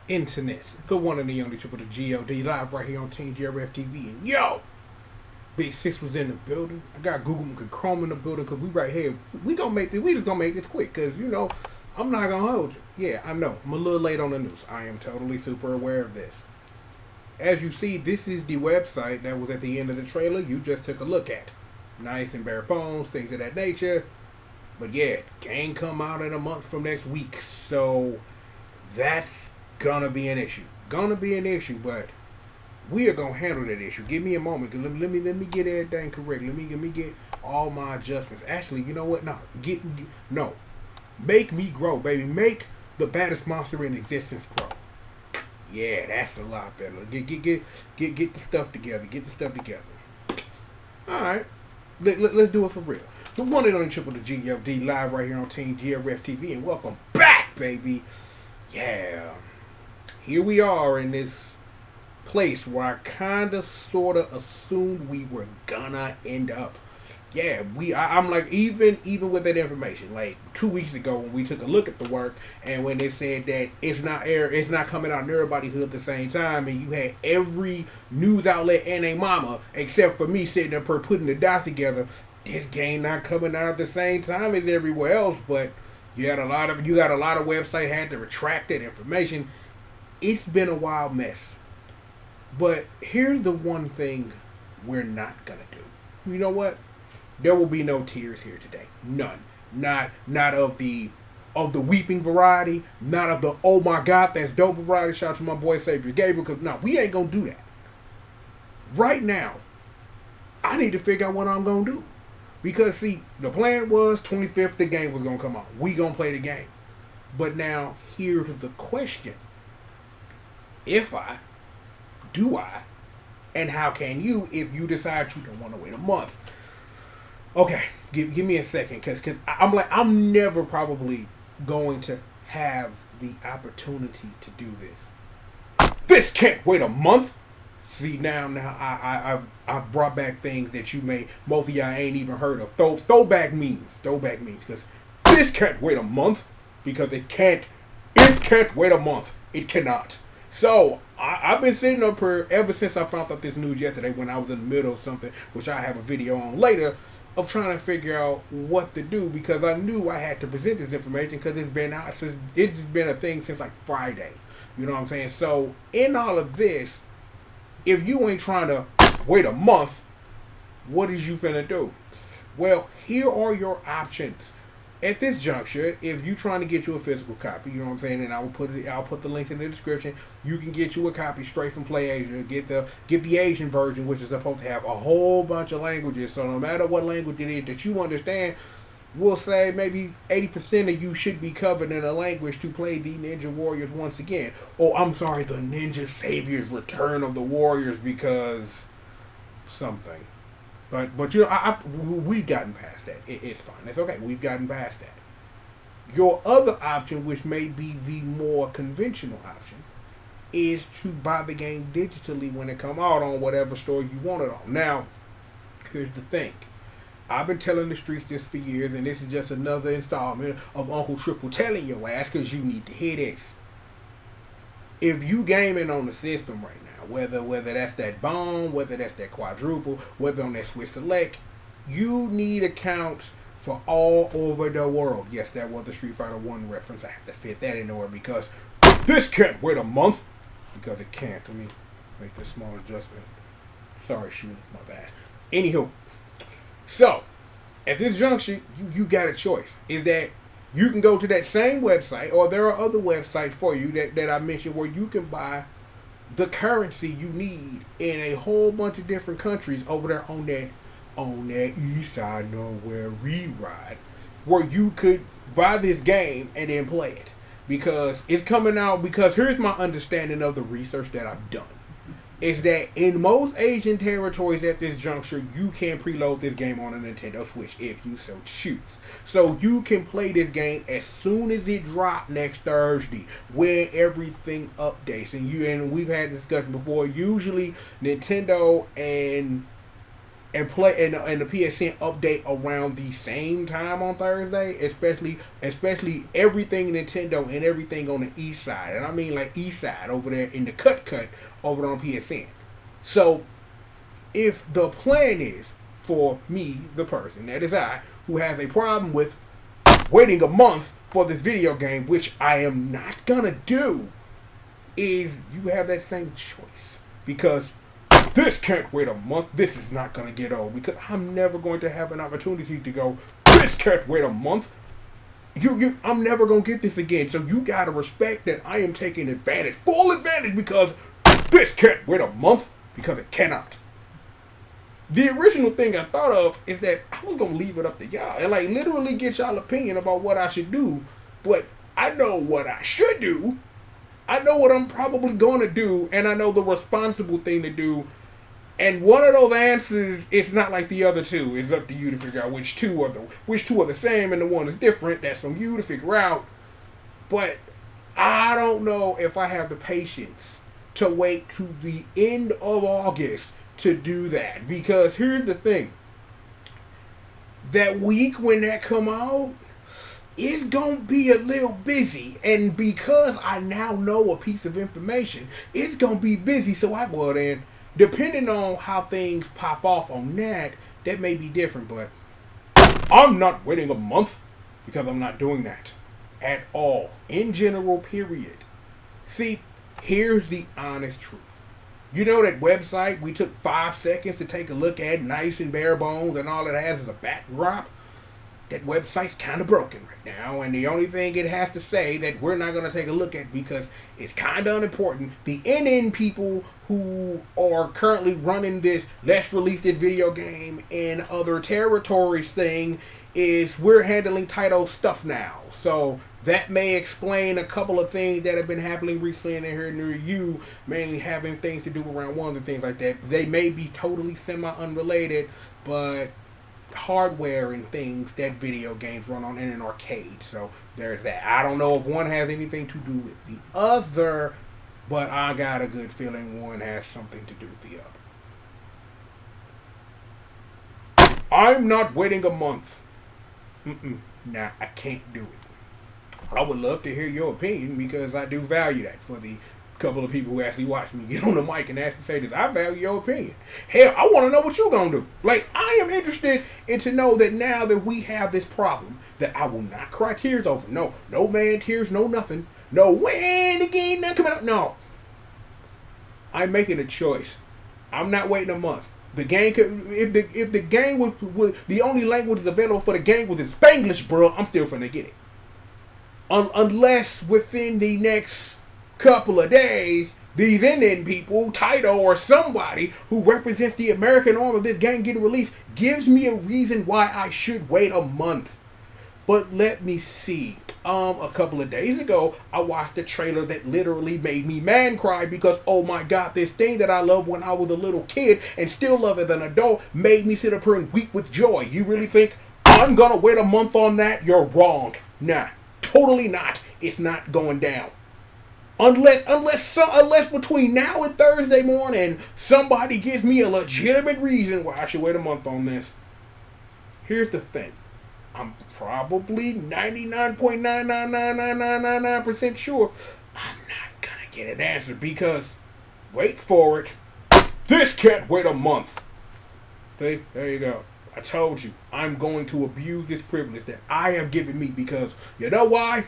internet, the one and the only triple the G.O.D. live right here on Team GRF TV. And yo, Big Six was in the building. I got Google and Chrome in the building because we right here. We gonna make this. We just gonna make this quick because I'm not gonna hold you. Yeah, I know I'm a little late on the news. I am totally super aware of this. As you see, this is the website that was at the end of the trailer you just took a look at. Nice and bare bones, things of that nature. But yeah, game come out in a month from next week, so that's gonna be an issue. But we are gonna handle that issue. Give me a moment. Let me get everything correct. Let me get all my adjustments. Actually, you know what? No. Make me grow, baby. Make the baddest monster in existence grow. Yeah, that's a lot better. Get the stuff together. Get the stuff together. All right, let's do it for real. The one and only triple the G.O.D. live right here on Team GRF TV, and welcome back, baby. Yeah, here we are in this place where I kinda sorta assumed we were gonna end up. Yeah, I'm like, even with that information, like 2 weeks ago when we took a look at the work and when they said that it's not coming out in everybody's hood at the same time, and you had every news outlet and a mama except for me sitting up here putting the dots together. This game not coming out at the same time as everywhere else, but you got a lot of websites had to retract that information. It's been a wild mess. But here's the one thing we're not gonna do. You know what? There will be no tears here today. None. Not of the weeping variety. Not of the oh my god that's dope variety. Shout out to my boy Savior Gabriel. Because no, we ain't gonna do that. Right now, I need to figure out what I'm gonna do. Because see, the plan was 25th the game was gonna come out. We gonna play the game. But now here's the question. Do I, and how can you if you decide you don't want to wait a month? Okay, give me a second, cause I'm never probably going to have the opportunity to do this. This can't wait a month. See now I've brought back things that most of y'all ain't even heard of. Throwback memes, cause this can't wait a month because it can't wait a month. It cannot. So I've been sitting up here ever since I found out this news yesterday when I was in the middle of something, which I have a video on later, of trying to figure out what to do because I knew I had to present this information because it's been a thing since like Friday. You know what I'm saying? So in all of this, if you ain't trying to wait a month, what is you finna do? Well, here are your options. At this juncture, if you trying to get you a physical copy, you know what I'm saying, and I'll put the links in the description. You can get you a copy straight from PlayAsia. Get the Asian version, which is supposed to have a whole bunch of languages. So no matter what language it is that you understand, we'll say maybe 80% of you should be covered in a language to play the Ninja Warriors once again. Oh, I'm sorry, the Ninja Saviors Return of the Warriors because something. But we've gotten past that. It's fine. It's okay. We've gotten past that. Your other option, which may be the more conventional option, is to buy the game digitally when it come out on whatever store you want it on. Now, here's the thing. I've been telling the streets this for years, and this is just another installment of Uncle Triple telling your ass because you need to hear this. If you gaming on the system right now, whether that's that bomb, whether that's that quadruple, whether on that Swiss Select, you need accounts for all over the world. Yes, that was the Street Fighter 1 reference. I have to fit that in there because this can't wait a month. Because it can't. Let me make this small adjustment. Sorry, shoot, my bad. Anywho, so at this junction, you got a choice. Is that you can go to that same website, or there are other websites for you that I mentioned where you can buy the currency you need in a whole bunch of different countries over there on that east side nowhere reride, where you could buy this game and then play it because it's coming out. Because here's my understanding of the research that I've done is that in most Asian territories at this juncture, you can preload this game on a Nintendo Switch if you so choose. So you can play this game as soon as it drops next Thursday, when everything updates. And we've had discussion before. Usually Nintendo and and play and the PSN update around the same time on Thursday, especially everything Nintendo and everything on the east side, and I mean like east side over there in the cut over there on PSN. So if the plan is for me, the person that is I, who has a problem with waiting a month for this video game, which I am not gonna do, is you have that same choice, because this can't wait a month. This is not going to get old, because I'm never going to have an opportunity to go, this can't wait a month. I'm never going to get this again. So you got to respect that I am taking advantage, full advantage, because this can't wait a month, because it cannot. The original thing I thought of is that I was going to leave it up to y'all and like literally get y'all opinion about what I should do. But I know what I should do. I know what I'm probably going to do, and I know the responsible thing to do. And one of those answers is not like the other two. It's up to you to figure out which two are the same and the one is different. That's on you to figure out. But I don't know if I have the patience to wait to the end of August to do that. Because here's the thing. That week when that come out, it's going to be a little busy. And because I now know a piece of information, it's going to be busy. So I go in. Depending on how things pop off on that may be different, but I'm not waiting a month, because I'm not doing that at all. In general, period. See, here's the honest truth. You know that website we took 5 seconds to take a look at, nice and bare bones, and all it has is a backdrop? That website's kind of broken right now, and the only thing it has to say that we're not going to take a look at because it's kind of unimportant, the NN people who are currently running this let's release this video game in other territories thing, is we're handling title stuff now. So that may explain a couple of things that have been happening recently in here near you, mainly having things to do around ones and things like that. They may be totally semi-unrelated, but hardware and things that video games run on in an arcade. So there's that. I don't know if one has anything to do with the other, but I got a good feeling one has something to do with the other. I'm not waiting a month. Nah, I can't do it. I would love to hear your opinion, because I do value that for the couple of people who actually watch me get on the mic and actually say this. I value your opinion. Hell, I want to know what you're going to do. Like, I am interested in to know that now that we have this problem, that I will not cry tears over. No man tears, no nothing. No, when the game not coming out. No. I'm making a choice. I'm not waiting a month. The game could, if the game was the only language available for the game was in Spanglish, bro, I'm still finna get it. Unless within the next couple of days, these Indian people, Taito or somebody who represents the American arm of this game getting released, gives me a reason why I should wait a month. But let me see. A couple of days ago, I watched a trailer that literally made me man cry, because, oh my God, this thing that I loved when I was a little kid and still love as an adult made me sit up here and weep with joy. You really think I'm gonna wait a month on that? You're wrong. Nah, totally not. It's not going down. Unless between now and Thursday morning, somebody gives me a legitimate reason why I should wait a month on this. Here's the thing. I'm probably 99.9999999% sure I'm not going to get an answer, because, wait for it, this can't wait a month. See, there you go. I told you, I'm going to abuse this privilege that I have given me, because, you know why?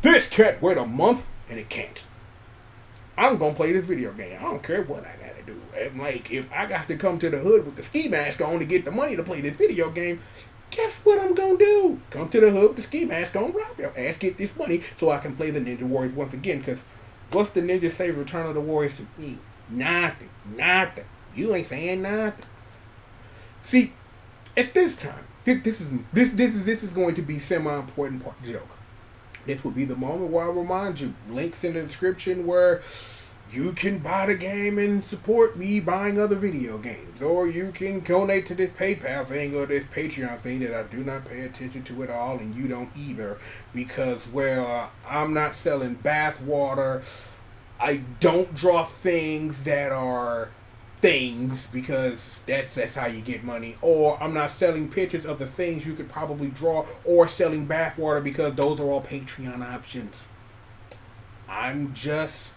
This can't wait a month. And it can't. I'm going to play this video game. I don't care what I got to do. And like, if I got to come to the hood with the ski mask on to get the money to play this video game, guess what I'm going to do? Come to the hood with the ski mask on, rob your ass, get this money so I can play the Ninja Warriors once again. Because what's the Ninja say Return of the Warriors to me? Nothing. You ain't saying nothing. See, at this time, this is going to be semi-important part joke. This would be the moment where I remind you, links in the description where you can buy the game and support me buying other video games. Or you can donate to this PayPal thing or this Patreon thing that I do not pay attention to at all, and you don't either. Because, well, I'm not selling bath water. I don't draw things that things because that's how you get money. Or I'm not selling pictures of the things you could probably draw, or selling bathwater because those are all Patreon options. I'm just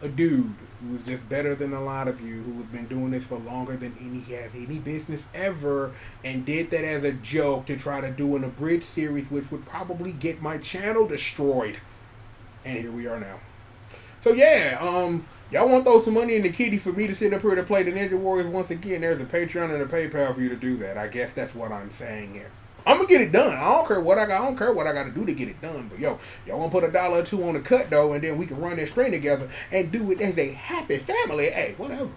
a dude who is just better than a lot of you who have been doing this for longer than he has any business ever, and did that as a joke to try to do an abridged series which would probably get my channel destroyed. And here we are now. So yeah, y'all want to throw some money in the kitty for me to sit up here to play the Ninja Warriors once again? There's a Patreon and a PayPal for you to do that. I guess that's what I'm saying here. I'm gonna get it done. I don't care what I got to do to get it done. But yo, y'all wanna put $1 or $2 on the cut though, and then we can run this string together and do it as a happy family. Hey, whatever.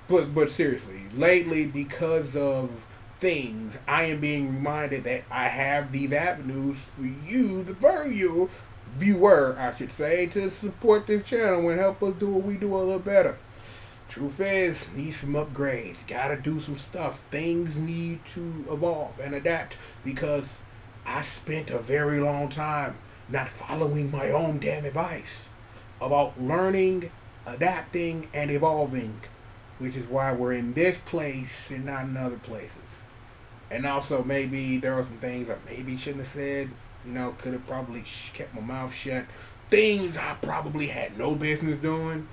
But seriously, lately because of things, I am being reminded that I have these avenues for you, the viewer, I should say, to support this channel and help us do what we do a little better. Truth is, need some upgrades. Gotta do some stuff. Things need to evolve and adapt because I spent a very long time not following my own damn advice about learning, adapting, and evolving, which is why we're in this place and not in other places. And also, maybe there are some things I maybe shouldn't have said. You know, could have probably kept my mouth shut. Things I probably had no business doing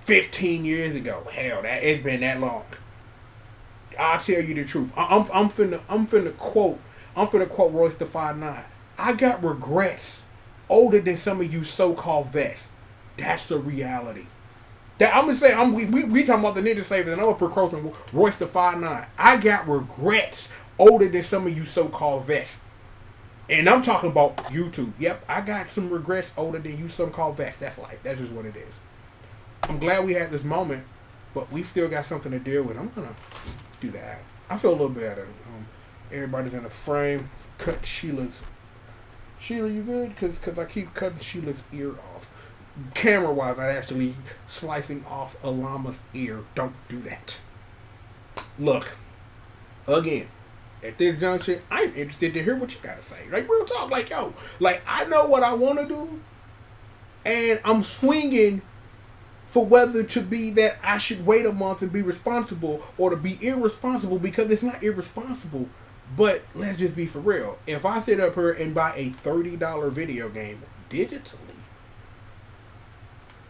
15 years ago. Hell, it's been that long. I'll tell you the truth. I'm finna quote Royce the 5'9". I got regrets older than some of you so-called vets. That's a reality. That I'm gonna say, we talking about the Ninja Savers, and I'm gonna quoting Royce the 5'9". I got regrets older than some of you so-called vets. And I'm talking about YouTube. Yep, I got some regrets older than you so-called vets. That's life. That's just what it is. I'm glad we had this moment, but we still got something to deal with. I'm gonna do that. I feel a little better. Everybody's in a frame. Cut Sheila's. Sheila, you good? Cause I keep cutting Sheila's ear off. Camera-wise, I'm actually slicing off a llama's ear. Don't do that. Look, again, at this junction, I'm interested to hear what you gotta say. Like, real talk. Like, yo, like, I know what I want to do, and I'm swinging for whether to be that I should wait a month and be responsible, or to be irresponsible, because it's not irresponsible. But let's just be for real. If I sit up here and buy a $30 video game digitally,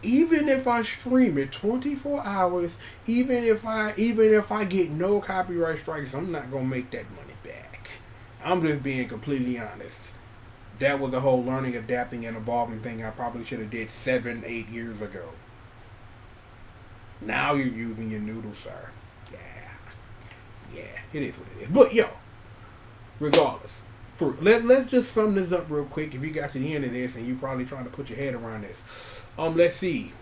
even if I stream it 24 hours, even if I get no copyright strikes, I'm not gonna make that money back. I'm just being completely honest. That was the whole learning, adapting, and evolving thing I probably should have did 7-8 years ago. Now you're using your noodles, sir. Yeah, it is what it is. But yo, regardless, let's just sum this up real quick. If you got to the end of this and you're probably trying to put your head around this, let's see.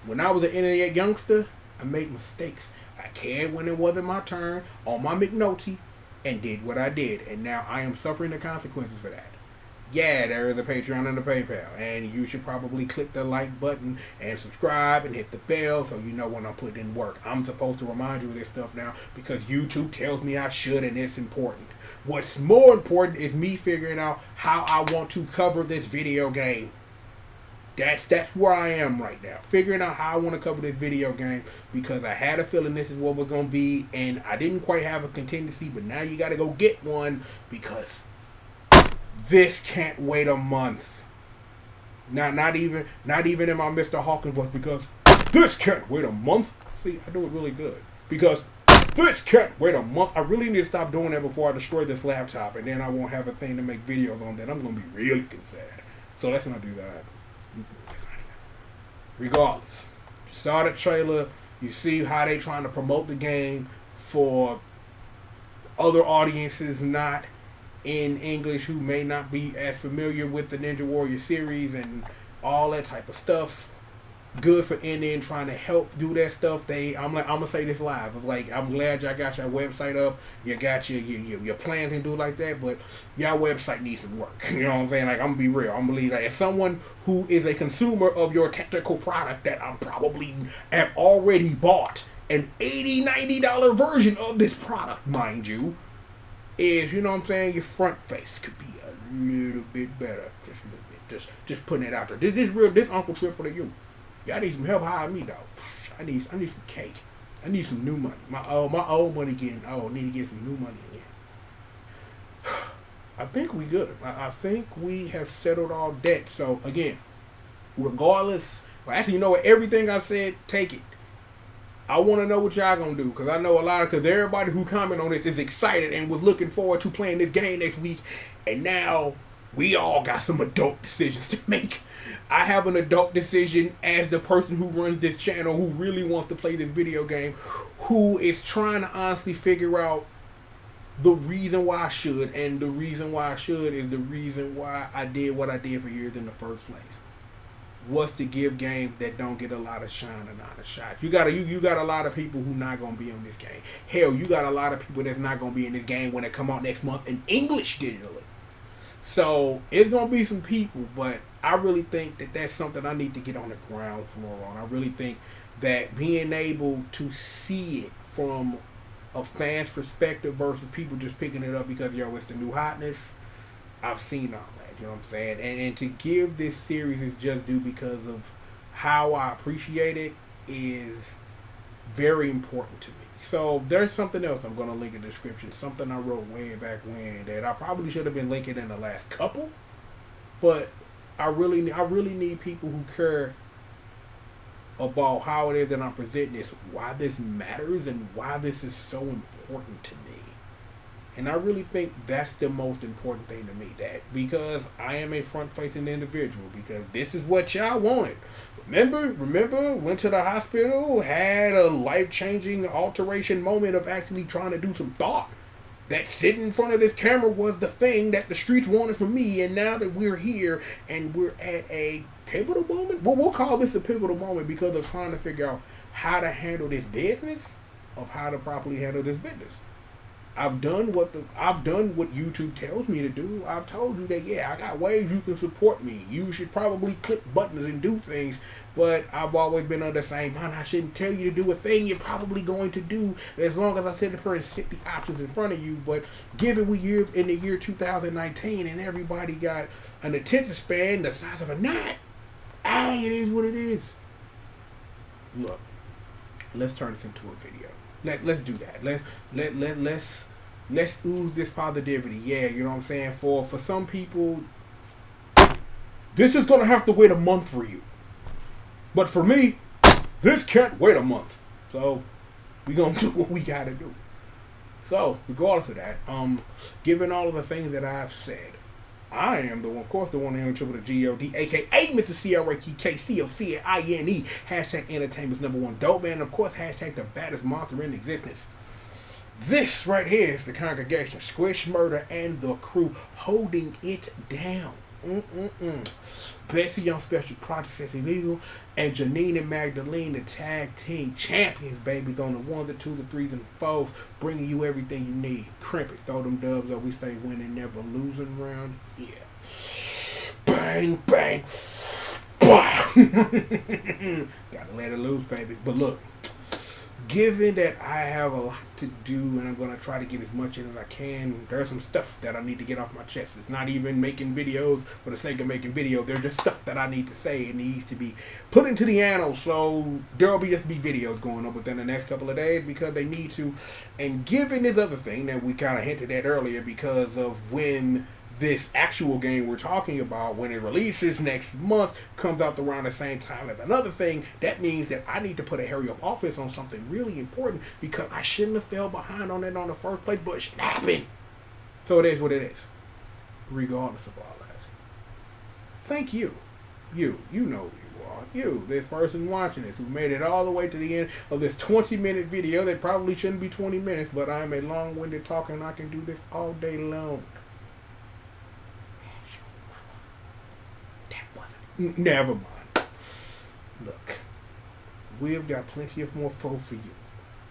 When I was an internet youngster, I made mistakes. I cared when it wasn't my turn on my McNulty and did what I did, and now I am suffering the consequences for that. Yeah, there is a Patreon and a PayPal, and you should probably click the like button and subscribe and hit the bell so you know when I'm putting in work. I'm supposed to remind you of this stuff now because YouTube tells me I should, and it's important. What's more important is me figuring out how I want to cover this video game. That's where I am right now. Figuring out how I want to cover this video game because I had a feeling this is what was going to be, and I didn't quite have a contingency, but now you got to go get one because this can't wait a month. Not even in my Mr. Hawkins voice, because this can't wait a month. See, I do it really good. Because this can't wait a month. I really need to stop doing that before I destroy this laptop, and then I won't have a thing to make videos on that. I'm going to be really sad. So let's not do that. Regardless, you saw the trailer. You see how they trying to promote the game for other audiences not in English who may not be as familiar with the Ninja Warrior series and all that type of stuff. Good for NN trying to help do that stuff. I'm gonna say this live. Like, I'm glad y'all got your website up. You got your plans and do it like that, but y'all website needs some work. You know what I'm saying? Like, I'm gonna be real. I'm gonna believe that if someone who is a consumer of your technical product that I'm probably have already bought an $80-$90 version of this product, mind you, is, you know what I'm saying, your front face could be a little bit better. Just a little bit. Just putting it out there. This Uncle Triple to you. Y'all need some help hiring me, though. I need some cake. I need some new money. My old money getting old. I need to get some new money in there. I think we good. I think we have settled all debt. So again, regardless, well, actually, you know what? Everything I said, take it. I want to know what y'all gonna do, because I know because everybody who comment on this is excited and was looking forward to playing this game next week, and now we all got some adult decisions to make. I have an adult decision as the person who runs this channel, who really wants to play this video game, who is trying to honestly figure out the reason why I should, and the reason why I should is the reason why I did what I did for years in the first place. Was to give games that don't get a lot of shine and not a shot. You got a lot of people who not gonna be on this game. Hell, you got a lot of people that's not gonna be in this game when it come out next month in English digitally. So it's gonna be some people, but I really think that that's something I need to get on the ground floor on. I really think that being able to see it from a fan's perspective versus people just picking it up because it's the new hotness. I've seen all that. You know what I'm saying? And to give this series is just due because of how I appreciate it is very important to me. So there's something else I'm going to link in the description. Something I wrote way back when that I probably should have been linking in the last couple. But I really need people who care about how it is that I'm presenting this, why this matters, and why this is so important to me. And I really think that's the most important thing to me, that because I am a front-facing individual, because this is what y'all wanted. Remember, went to the hospital, had a life-changing alteration moment of actually trying to do some thought. That sitting in front of this camera was the thing that the streets wanted from me, and now that we're here and we're at a pivotal moment, well, we'll call this a pivotal moment because of trying to figure out how to handle this business, of how to properly handle this business. I've done what YouTube tells me to do. I've told you that, I got ways you can support me. You should probably click buttons and do things, but I've always been under the same mind. I shouldn't tell you to do a thing you're probably going to do as long as I sit there and sit the options in front of you. But given we're in the year 2019 and everybody got an attention span the size of a knot, it is what it is. Look, let's turn this into a video. Let's do that. Let's ooze this positivity. Yeah, you know what I'm saying? For some people, this is gonna have to wait a month for you. But for me, this can't wait a month. So we're gonna do what we gotta do. So, regardless of that, given all of the things that I've said, I am the one here in trouble with the G.O.D, aka Mr. CRATKCOCINE, hashtag entertainment's #1 dope man, and of course, hashtag the baddest monster in existence. This right here is the congregation, Squish Murder and the crew, holding it down. Betsy on Special Projects as illegal, and Janine and Magdalene, the tag team champions, babies, on the 1s, the 2s, the 3s, and the 4s, bringing you everything you need. Crimp it, throw them dubs up. We stay winning, never losing round. Yeah. Bang, bang. Gotta let it loose, baby. But look, given that I have a lot to do and I'm going to try to get as much in as I can, there's some stuff that I need to get off my chest. It's not even making videos for the sake of making videos. There's just stuff that I need to say. It needs to be put into the annals. So there'll be videos going up within the next couple of days because they need to. And given this other thing that we kind of hinted at earlier, because of when this actual game we're talking about, when it releases next month, comes out around the same time as another thing, that means that I need to put a hurry up offense on something really important, because I shouldn't have fell behind on it on the first place, but it should happen. So it is what it is, regardless of all that. Thank you. You know who you are. You, this person watching this, who made it all the way to the end of this 20-minute video that probably shouldn't be 20 minutes, but I'm a long-winded talker and I can do this all day long. Never mind. Look, we've got plenty of more foes for you.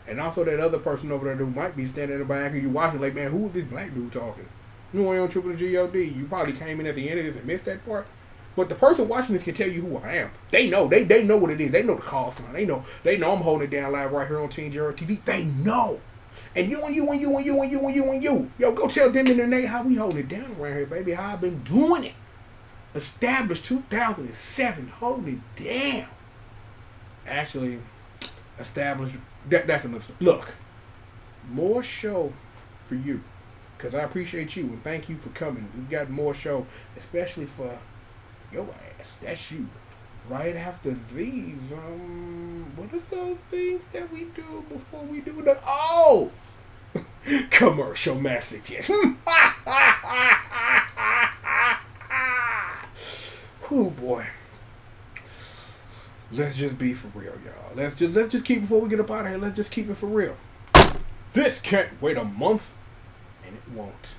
And also that other person over there who might be standing in the back of you watching like, man, who is this black dude talking? You ain't on Triple G.O.D. You probably came in at the end of this and missed that part. But the person watching this can tell you who I am. They know. They know what it is. They know the call sign. They know I'm holding it down live right here on Teen Gerald TV. They know. And you. Yo, go tell them in the name how we holding it down around here, baby. How I've been doing it. Established 2007, holding it down. Actually, establish that's enough. Look, more show for you, because I appreciate you and thank you for coming. We got more show, especially for your ass. That's you. Right after these, what are those things that we do before we do the commercial messages? Oh boy. Let's just be for real, y'all. Let's just keep before we get up out of here. Let's just keep it for real. This can't wait a month, and it won't.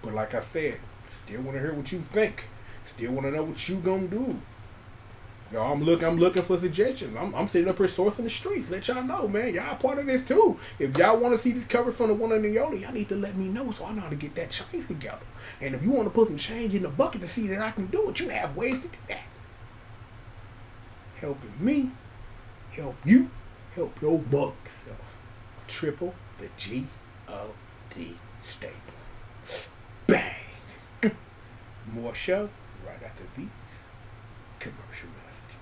But like I said, still want to hear what you think. Still want to know what you gonna do. Y'all, I'm looking for suggestions. I'm sitting up here sourcing the streets. Let y'all know, man. Y'all part of this too. If y'all want to see this cover from the one on the G.O.D, y'all need to let me know so I know how to get that change together. And if you want to put some change in the bucket to see that I can do it, you have ways to do that. Helping me, help you, help your mug self. Triple the G.O.D staple. Bang. More show right after these commercial messages.